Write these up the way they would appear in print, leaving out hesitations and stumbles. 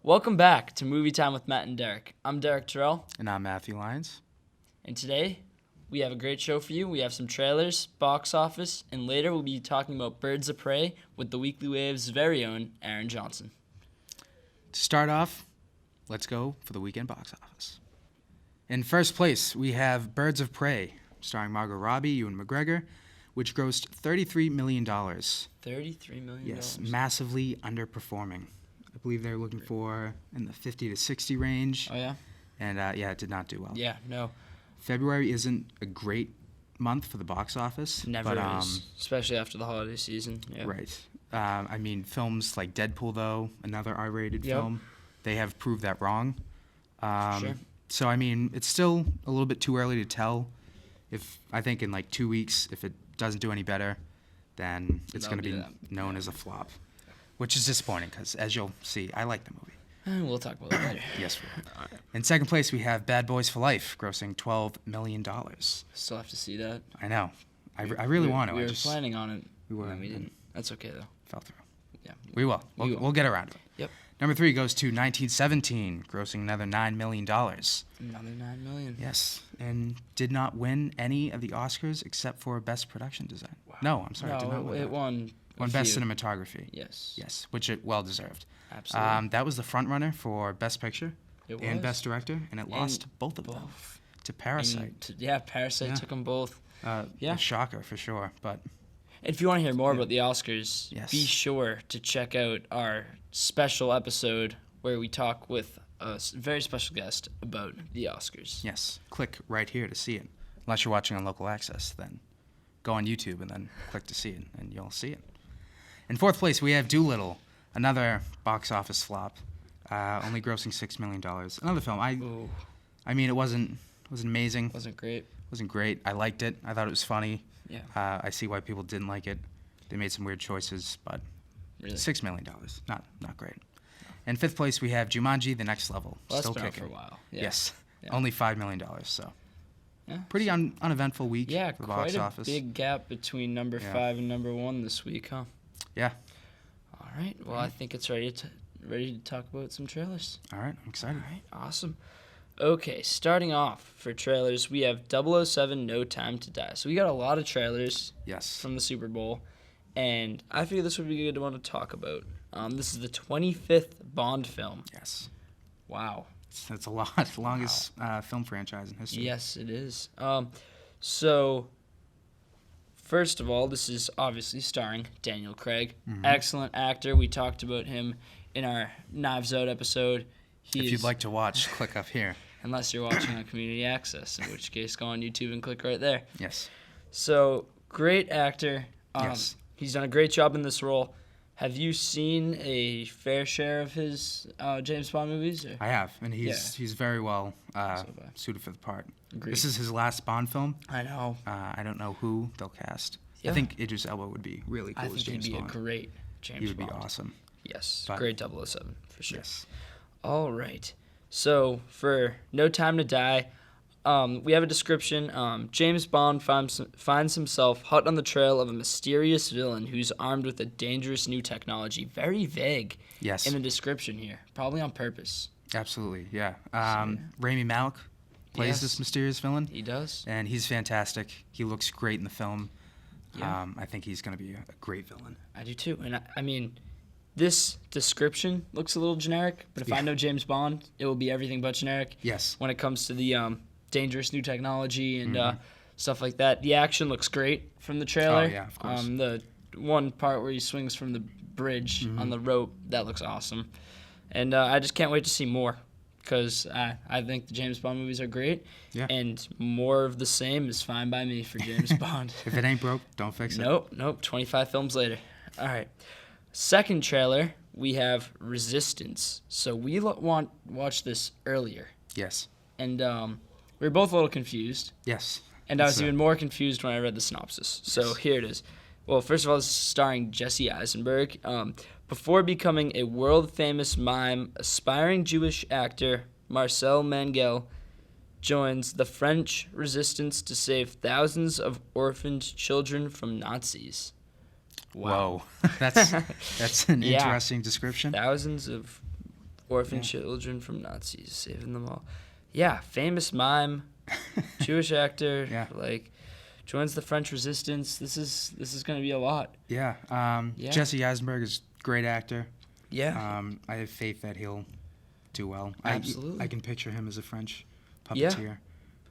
Welcome back to Movie Time with Matt and Derek. I'm Derek Tirrell, And I'm Matthew Lyons. and today we have a great show for you. We have some trailers, box office, and later we'll be talking about Birds of Prey with the Weekly Wave's very own Aaron Johnson. To start off, let's go for the weekend box office. In first place, we have Birds of Prey, starring Margot Robbie, Ewan McGregor, which grossed $33 million. $33 million. Yes, massively underperforming. I believe they're looking for in the 50 to 60 range. Oh, yeah? And it did not do well. Yeah, no. February isn't a great month for the box office. Never is, especially after the holiday season. Yeah. Right. Films like Deadpool, though, another R-rated Yep. film, they have proved that wrong. Sure. So, it's still a little bit too early to tell. I think in like 2 weeks, if it doesn't do any better, then it's going to be known as a flop, which is disappointing because, as you'll see, I like the movie. We'll talk about that later. Yes, we will. In second place, we have Bad Boys for Life, grossing $12 million. Still have to see that. I know. I really want to. We were planning on it. We were. And we didn't. That's okay, though. Fell through. Yeah. We will. We'll get around to it. Yep. Number 3 goes to 1917, grossing another $9 million. Another $9 million. Yes, and did not win any of the Oscars except for Best Production Design. Wow. No, I'm sorry, No, did not win. it won. Won Best Cinematography. Yes. Yes, which it well deserved. Absolutely. That was the front runner for Best Picture and was. Best Director, and it lost both of them to Parasite. Parasite took them both. A shocker for sure, but. If you want to hear more about the Oscars, Yes. be sure to check out our special episode where we talk with a very special guest about the Oscars. Yes, click right here to see it. Unless you're watching on local access, then go on YouTube and then click to see it, and you'll see it. In fourth place, we have Doolittle, another box office flop, only grossing $6 million. Another film. It wasn't amazing. Wasn't great. Wasn't great. I liked it. I thought it was funny. Yeah. I see why people didn't like it. They made some weird choices, but Really? $6 million, not great. In fifth place, we have Jumanji: The Next Level, Well, still that's been out kicking. for a while. Yeah. Yes, Yeah. only $5 million. So Yeah. pretty uneventful week Yeah, for the quite box a office. big gap between number 5 and number 1 this week, huh? Yeah. All right. Well, I think it's ready to talk about some trailers. All right, I'm excited. All right, awesome. Okay, starting off for trailers, we have 007 No Time to Die. So we got a lot of trailers Yes. from the Super Bowl, and I figured this would be a good one to talk about. This is the 25th Bond film. Yes. Wow. That's a lot. Longest film franchise in history. Yes, it is. So, first of all, this is obviously starring Daniel Craig. Mm-hmm. Excellent actor. We talked about him in our Knives Out episode. If you'd like to watch, click up here. Unless you're watching on Community Access, in which case go on YouTube and click right there. Yes. So, great actor. Yes. He's done a great job in this role. Have you seen a fair share of his James Bond movies? Or? I have, and he's very well suited for the part. Agreed. This is his last Bond film. I know. I don't know who they'll cast. Yeah. I think Idris Elba would be really cool I as think James he'd be Bond. a great James He would Bond. be awesome. Yes, But- great 007, for sure. Yes. All right. So, for No Time to Die, we have a description. James Bond finds himself hot on the trail of a mysterious villain who's armed with a dangerous new technology. Very vague Yes. in the description here, probably on purpose. Absolutely. Yeah. Rami Malek plays Yes. this mysterious villain, He does. and he's fantastic. He looks great in the film. Yeah. I think he's going to be a great villain. I do too. And I mean, this description looks a little generic, but if I know James Bond, it will be everything but generic. Yes. When it comes to the dangerous new technology and stuff like that. The action looks great from the trailer. Oh, yeah, of course. The one part where he swings from the bridge on the rope, that looks awesome. And I just can't wait to see more because I think the James Bond movies are great. Yeah. And more of the same is fine by me for James Bond. If it ain't broke, don't fix it. Nope. 25 films later. All right. Second trailer, we have Resistance. So we watched this earlier. Yes. And we were both a little confused. Yes. And I was even more confused when I read the synopsis. So here it is. Well, first of all, this is starring Jesse Eisenberg. Before becoming a world-famous mime, aspiring Jewish actor Marcel Mangel joins the French resistance to save thousands of orphaned children from Nazis. Wow. Whoa. That's an interesting description. Thousands of Orphan children from Nazis, saving them all. Yeah, famous mime, Jewish actor. Yeah. Like, joins the French Resistance. This is going to be a lot. Yeah. Yeah. Jesse Eisenberg is a great actor. Yeah. I have faith that he'll do well. Absolutely. I can picture him as a French puppeteer.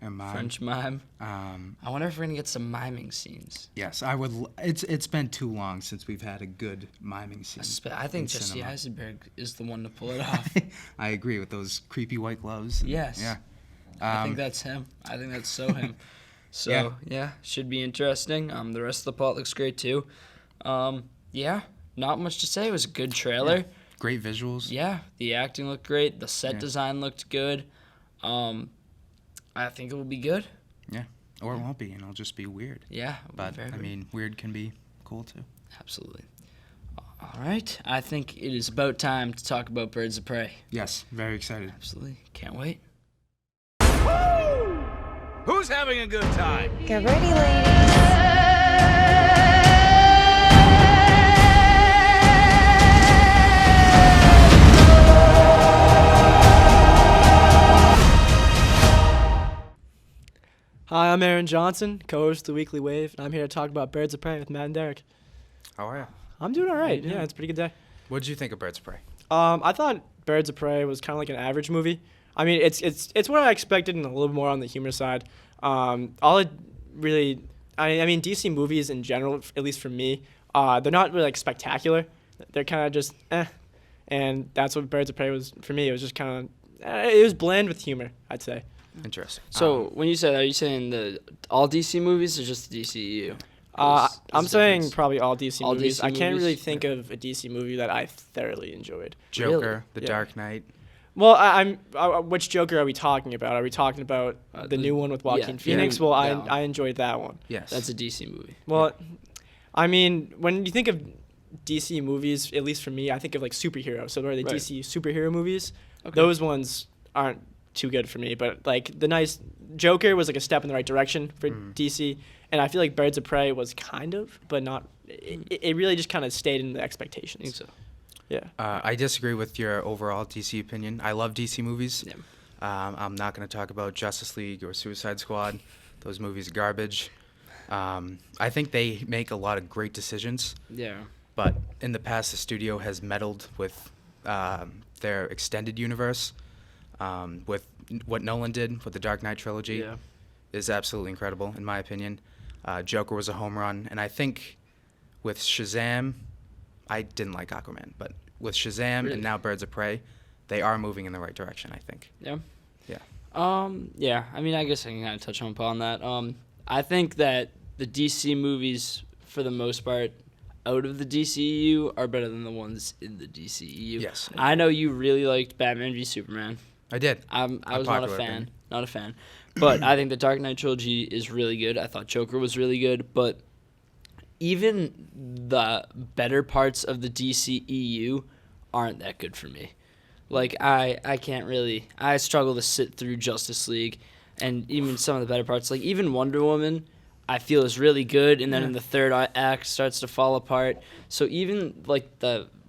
And mime. French mime. I wonder if we're gonna get some miming scenes. Yes, I would. It's been too long since we've had a good miming scene. I think Jesse cinema. Eisenberg is the one to pull it off. I agree with those creepy white gloves. And, Yes. Yeah. I think that's him. I think that's so him. So yeah, should be interesting. The rest of the plot looks great too. Yeah, not much to say. It was a good trailer. Yeah. Great visuals. Yeah, the acting looked great. The set design looked good. I think it will be good. Yeah, or it won't be, and it'll just be weird. Yeah, but I mean, weird can be cool too. Absolutely. All right, I think it is about time to talk about Birds of Prey. Yes, very excited. Absolutely, can't wait. Woo! Who's having a good time? Get ready, ladies. Hi, I'm Aaron Johnson, co-host of The Weekly Wave, and I'm here to talk about Birds of Prey with Matt and Derek. How are you? I'm doing all right. Yeah, it's a pretty good day. What did you think of Birds of Prey? I thought Birds of Prey was kind of like an average movie. I mean, it's what I expected and a little more on the humor side. I mean, DC movies in general, at least for me, they're not really like spectacular. They're kind of just and that's what Birds of Prey was for me. It was just kind of it was bland with humor, I'd say. Interesting. So when you say that, are you saying all DC movies or just the DCEU? I'm saying probably all DC All movies. DC I can't really movies? think of a DC movie that I thoroughly enjoyed. Joker, The Yeah. Dark Knight. Well, which Joker are we talking about? Are we talking about the new one with Joaquin Phoenix? yeah, Well, that one. I enjoyed that one. Yes. That's a DC movie. Well, I mean, when you think of DC movies, at least for me, I think of like superheroes. So where the Right. DC superhero movies, Okay. those ones aren't too good for me. But like the nice Joker was like a step in the right direction for DC, and I feel like Birds of Prey was kind of, but not. It really just kind of stayed in the I expectations. think so. Yeah. I disagree with your overall DC opinion. I love DC movies. Yeah. I'm not going to talk about Justice League or Suicide Squad. Those movies are garbage. I think they make a lot of great decisions, Yeah. but in the past, the studio has meddled with their extended universe. With what Nolan did with the Dark Knight trilogy Yeah. is absolutely incredible, in my opinion. Joker was a home run, and I think with Shazam, I didn't like Aquaman, but with Shazam Really? and now Birds of Prey, they are moving in the right direction, I think. Yeah. Yeah. Yeah. I mean, I guess I can kind of touch upon that. I think that the DC movies, for the most part, out of the DCEU, are better than the ones in the DCEU. Yes. I know you really liked Batman v Superman. I did. I was not a Unpopular fan. opinion. Not a fan. But I think the Dark Knight trilogy is really good. I thought Joker was really good. But even the better parts of the DCEU aren't that good for me. Like, I can't really... I struggle to sit through Justice League and even some of the better parts. Like, even Wonder Woman, I feel is really good. And then in the third act starts to fall apart. So even, like,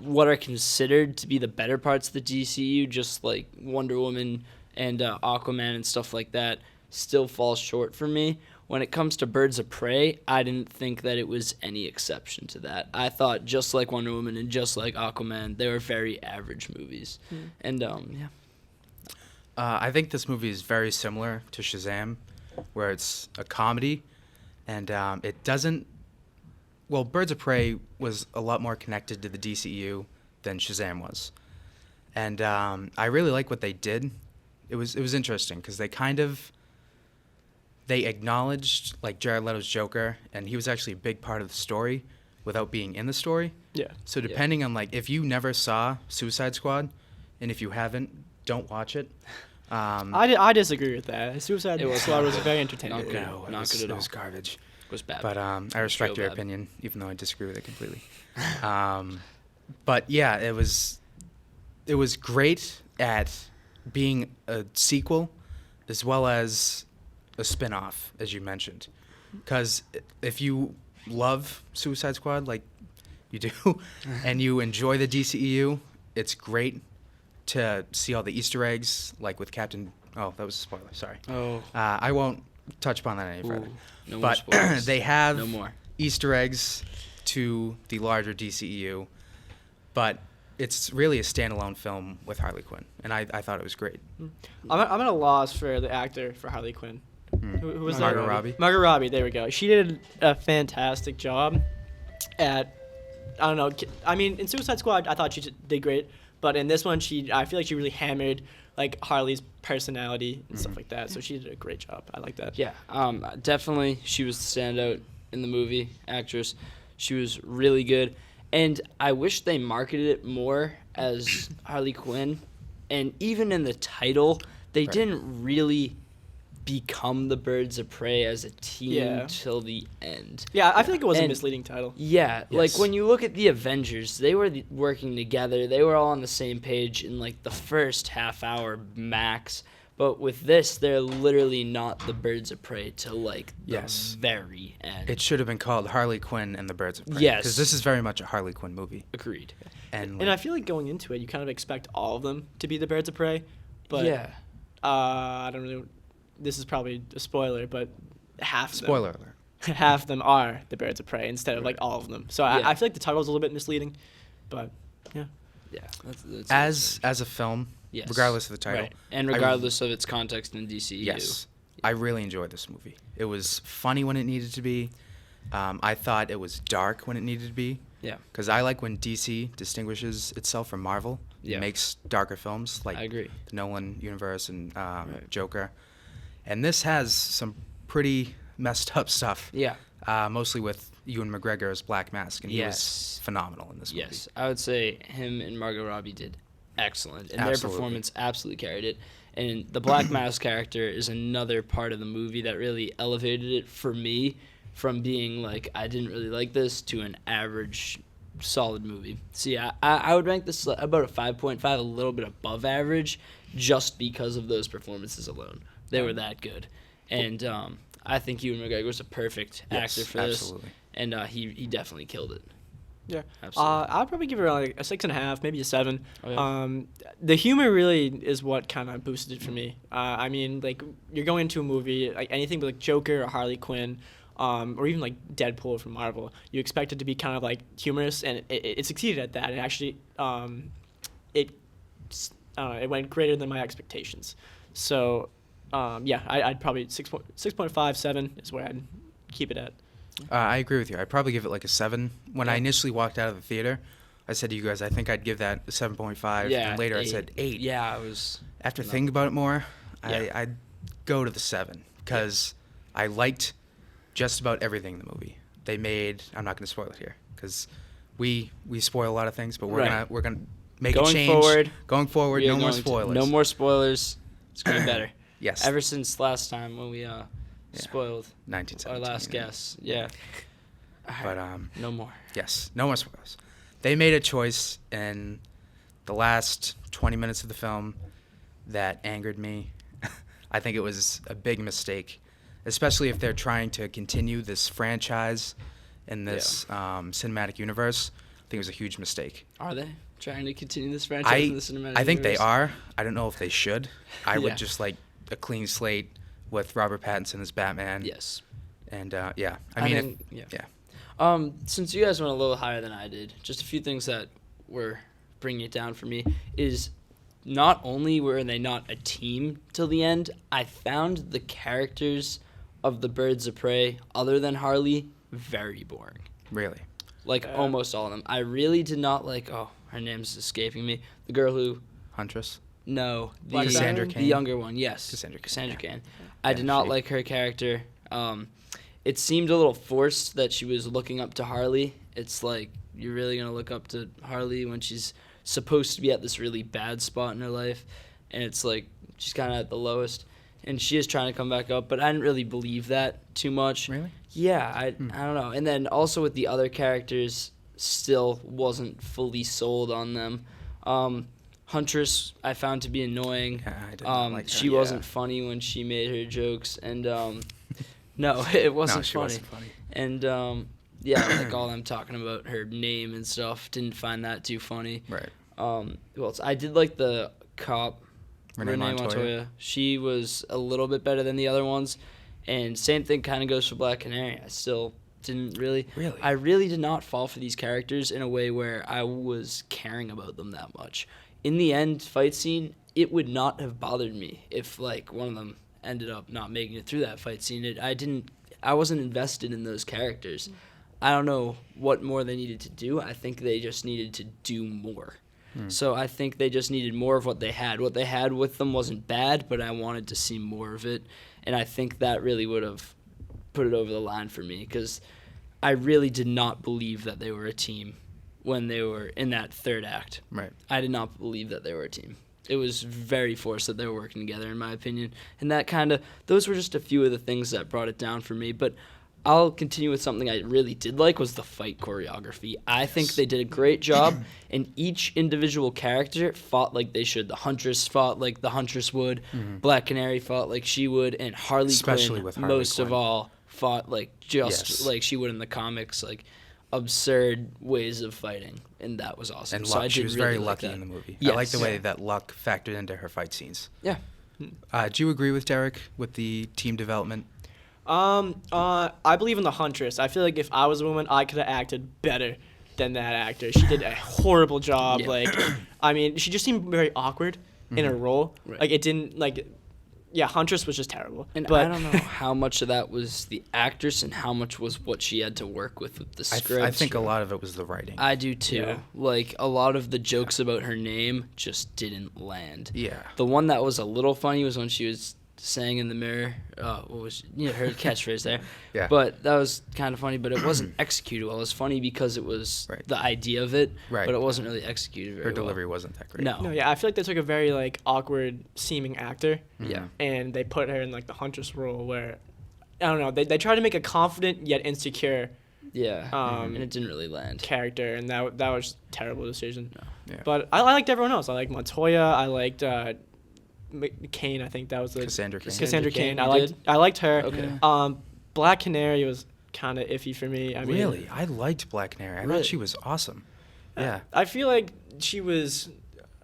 what are considered to be the better parts of the DCU, just like Wonder Woman and Aquaman and stuff like that, still falls short for me. When it comes to Birds of Prey, I didn't think that it was any exception to that. I thought just like Wonder Woman and just like Aquaman, they were very average movies. And yeah. I think this movie is very similar to Shazam, where it's a comedy, and it doesn't... Well, Birds of Prey was a lot more connected to the DCEU than Shazam was. And I really like what they did. It was interesting, because they acknowledged, like, Jared Leto's Joker, and he was actually a big part of the story without being in the story. Yeah. So depending on, like, if you never saw Suicide Squad, and if you haven't, don't watch it. I disagree with that. Suicide Squad was very entertaining. Okay. No, Not good at it all. was garbage. It was bad. But I respect Real your bad. opinion, even though I disagree with it completely. But yeah, it was great at being a sequel as well as a spin-off, as you mentioned. Because if you love Suicide Squad like you do, and you enjoy the DCEU, it's great. to see all the Easter eggs, like with Captain. Oh, that was a spoiler. Sorry. Oh. I won't touch upon that any further. No more But spoilers. they have No more. Easter eggs to the larger DCEU, but it's really a standalone film with Harley Quinn, and I thought it was great. I'm at a loss for the actor for Harley Quinn. Who was that? Margot Robbie. Margot Robbie. There we go. She did a fantastic job at. I don't know. I mean, in Suicide Squad, I thought she did great, but in this one, I feel like she really hammered like Harley's personality and stuff like that. So she did a great job. I like that. Yeah, definitely. She was the standout in the movie, actress. She was really good. And I wish they marketed it more as Harley Quinn. And even in the title, they didn't really become the Birds of Prey as a team till the end. Yeah, I feel like it was a And- misleading title. Yeah, like Yes. when you look at the Avengers, they were working together. They were all on the same page in like the first half hour max. But with this, they're literally not the Birds of Prey till like the Yes. very end. It should have been called Harley Quinn and the Birds of Prey. Yes. Because this is very much a Harley Quinn movie. Agreed. And, And I feel like going into it, you kind of expect all of them to be the Birds of Prey. But yeah. I don't really. This is probably a spoiler, but half of them, spoiler alert. half of them are the Birds of Prey instead of like all of them. So Yeah. I feel like the title is a little bit misleading, but yeah. Yeah. That's As a film, yes. regardless of the title, Right. And regardless of its context in DCU. yes, I really enjoyed this movie. It was funny when it needed to be. I thought it was dark when it needed to be. Yeah. Because I like when DC distinguishes itself from Marvel. Yeah. Makes darker films like I agree. the Nolan universe and Joker. And this has some pretty messed up stuff. Yeah. Mostly with Ewan McGregor as Black Mask, and he was Yes. phenomenal in this movie. Yes, I would say him and Margot Robbie did excellent, and Absolutely. their performance absolutely carried it. And the Black Mask character is another part of the movie that really elevated it for me from being like I didn't really like this to an average, solid movie. So yeah, I would rank this about a 5.5, a little bit above average, just because of those performances alone. They were that good, and I think Ewan McGregor was a perfect actor for absolutely. this, and he definitely killed it. Yeah, Absolutely. I'll probably give it around like a 6.5, maybe a 7. Okay. The humor really is what kind of boosted it for me. I mean, like you're going into a movie like anything but like Joker or Harley Quinn, or even like Deadpool from Marvel. You expect it to be kind of like humorous, and it succeeded at that. And actually, it went greater than my expectations. So, yeah, I'd probably 6.5, 7 is where I'd keep it at. I agree with you. I'd probably give it like a 7. When I Yeah. initially walked out of the theater, I said to you guys, I think I'd give that a 7.5. Yeah, and later I 8. said 8. Yeah, it was. After thinking about it more, Yeah. I'd go to the 7 because I liked just about everything in the movie. They made. I'm not going to spoil it here because we spoil a lot of things, but we're gonna make a Going change. forward, Going forward, We are no more going to- spoilers. No more spoilers. It's getting better. Yes. Ever since last time when we spoiled our 1917. last guess. Yeah. But No more. yes, no more spoilers. They made a choice in the last 20 minutes of the film that angered me. I think it was a big mistake, especially if they're trying to continue this franchise in this cinematic universe. I think it was a huge mistake. Are they trying to continue this franchise in the cinematic I think they universe? are. I don't know if they should. I Yeah. would just like a clean slate with Robert Pattinson as Batman. Yes. And yeah, I mean, think, yeah. Since you guys went a little higher than I did, just a few things that were bringing it down for me is not only were they not a team till the end, I found the characters of the Birds of Prey, other than Harley, very boring. Really. Like almost all of them. I really did not like. Oh, her name's escaping me. The girl who. Huntress. No, Black Cassandra the Cain? younger one. Yes, Cassandra Cain, Cassandra yeah. Cain. I did not like her character. It seemed a little forced that she was looking up to Harley. It's like you're really gonna look up to Harley when she's supposed to be at this really bad spot in her life, and it's like she's kind of at the lowest, and she is trying to come back up. But I didn't really believe that too much. Really? Yeah, I don't know. And then also with the other characters, still wasn't fully sold on them. Huntress I found to be annoying. Yeah, I did not like her. She wasn't funny when she made her jokes, and no, it wasn't No, she funny. wasn't funny. And yeah, like all them talking about her name and stuff, didn't find that too funny. Right. Who else? I did like the cop, Renee Montoya. She was a little bit better than the other ones, and same thing kind of goes for Black Canary. I still didn't really. Really? I really did not fall for these characters in a way where I was caring about them that much. In the end, fight scene, it would not have bothered me if like one of them ended up not making it through that fight scene. I wasn't invested in those characters. I don't know what more they needed to do. I think they just needed to do more. So I think they just needed more of what they had. What they had with them wasn't bad, but I wanted to see more of it. And I think that really would have put it over the line for me, because I really did not believe that they were a team when they were in that third act. Right. I did not believe that they were a team. It was very forced that they were working together, in my opinion. And those were just a few of the things that brought it down for me. But I'll continue with something I really did like, was the fight choreography. I think they did a great job, and each individual character fought like they should. The Huntress fought like the Huntress would, Black Canary fought like she would, and Harley Especially Quinn, with Harley most Quinn. of all, fought like Yes. like she would in the comics, like absurd ways of fighting, and that was awesome. And so I Luck, she did was really very like lucky that. in the movie. Yes. I like the way that Luck factored into her fight scenes. Yeah. Do you agree with Derek with the team development? I believe in the Huntress. I feel like if I was a woman, I could have acted better than that actor. She did a horrible job. Yeah. Like, I mean, she just seemed very awkward in her role. Right. Like, it didn't, like, yeah, Huntress was just terrible. And but I don't know how much of that was the actress and how much was what she had to work with the script. I think a lot of it was the writing. I do too. Yeah. Like, a lot of the jokes about her name just didn't land. Yeah. The one that was a little funny was when she was saying in the mirror, what was her catchphrase there? Yeah. But that was kind of funny, but it wasn't executed well. It was funny because it was Right. the idea of it, Right. but it wasn't really executed very Her well. delivery wasn't that great. No. no, yeah, I feel like they took a very, like, awkward seeming actor Yeah. and they put her in, like, the Huntress role where, I don't know, they tried to make a confident yet insecure Yeah. Um, and it didn't really land. character, and that was a terrible decision. Yeah. But I liked everyone else. I liked Montoya. I liked Kane. I think that was the Cassandra Cain. Cassandra Cain. You did? I liked her. Okay. Black Canary was kind of iffy for me. I mean, Really? I liked Black Canary. I Really? thought she was awesome. Yeah. I feel like she was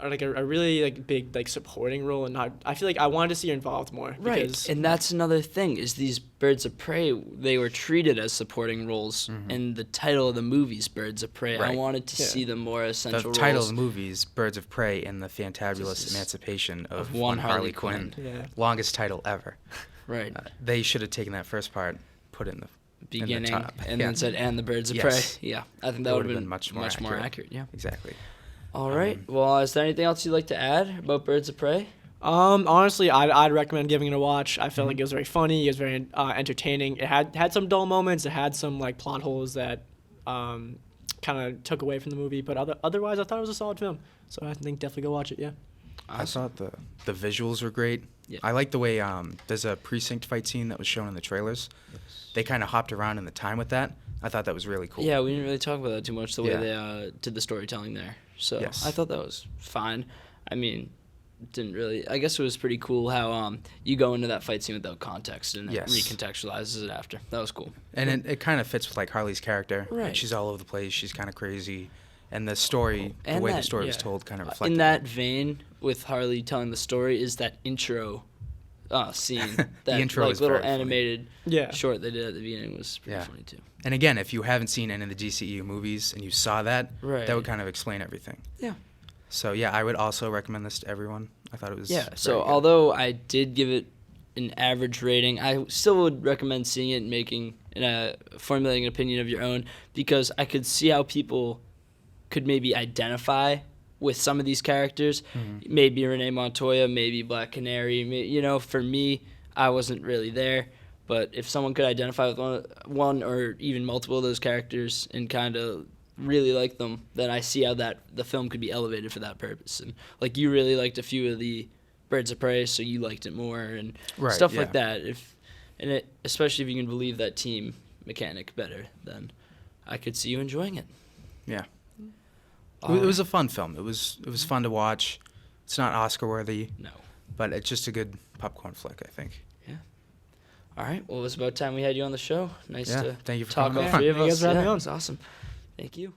like a really like big like supporting role, and not. I feel like I wanted to see her involved more. Right, Because, and that's another thing, is these Birds of Prey, they were treated as supporting roles, and the title of the movie's Birds of Prey. I Right. wanted to see them more as The central title roles. of the movie is Birds of Prey and the Fantabulous This is- Emancipation of one One Harley Harley Quinn. Yeah. Longest title ever. Right, They should have taken that first part, put it in the beginning, top. and Yeah. then said, and the Birds of Yes. Prey. Yeah, I think It that would would've have been much more accurate. Yeah. Exactly. All right, well, is there anything else you'd like to add about Birds of Prey? Honestly, I'd recommend giving it a watch. I felt like it was very funny. It was very entertaining. It had some dull moments. It had some like plot holes that kind of took away from the movie. But otherwise, I thought it was a solid film. So I think definitely go watch it. Yeah. I thought the visuals were great. Yeah. I like the way there's a precinct fight scene that was shown in the trailers. They kind of hopped around in the time with that. I thought that was really cool. Yeah, we didn't really talk about that too much, the way Yeah. they did the storytelling there. So Yes. I thought that was fine. I mean, didn't really. I guess it was pretty cool how you go into that fight scene without context and Yes. it recontextualizes it after. That was cool. And it kind of fits with like Harley's character. Right. Like, she's all over the place. She's kind of crazy. And the story, the And way that- the story was yeah. told, kind of reflected In that it. vein, with Harley telling the story, is that intro scene. That intro like is little very funny. animated Yeah. short they did at the beginning was pretty Yeah. funny too. And again, if you haven't seen any of the DCEU movies and you saw that, Right. that would kind of explain everything. Yeah. So yeah, I would also recommend this to everyone. I thought it was Yeah, so very good. although I did give it an average rating, I still would recommend seeing it and formulating an opinion of your own, because I could see how people could maybe identify with some of these characters. Maybe Renee Montoya, maybe Black Canary. For me, I wasn't really there. But if someone could identify with one or even multiple of those characters and kind of really like them, then I see how the film could be elevated for that purpose. And like, you really liked a few of the Birds of Prey, so you liked it more, and Right, stuff yeah. like that. Especially if you can believe that team mechanic better, then I could see you enjoying it. Yeah. It was a fun film. It was fun to watch. It's not Oscar worthy, No. but it's just a good popcorn flick, I think. All right. Well, it was about time we had you on the show. Nice Yeah, to thank you for talk coming all on. three of Thank you us. guys for having me Yeah, on. it was awesome. Thank you.